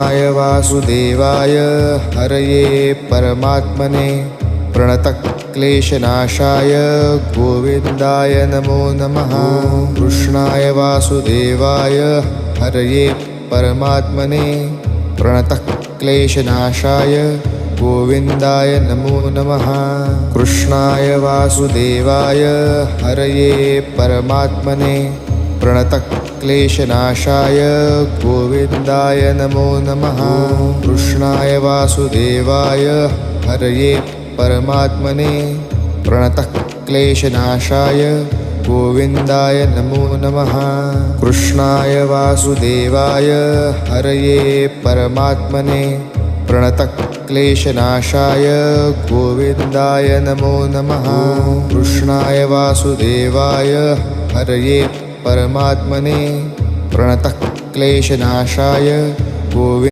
वासुदेवाय हरये परमात्मने प्रणतक्लेशनाशाय गोविन्दाय नमो नमः। कृष्णाय वासुदेवाय हरये परमात्मने प्रणतक्लेशनाशाय गोविन्दाय नमो नमः। कृष्णाय वासुदेवाय हरये परमात्मने प्रणतक्लेशनाशाय गोविन्दाय नमो नमः। कृष्णाय वासुदेवाय हरये परमात्मने प्रणतक्लेशनाशाय गोविन्दाय नमो नमः। कृष्णाय वासुदेवाय हरये परमात्मने प्रणतक्लेशनाशाय गोविन्दाय नमो नमः। कृष्णाय वासुदेवाय हरये परमात्मने प्रणतक्लेशनाशाय गोविन्दाय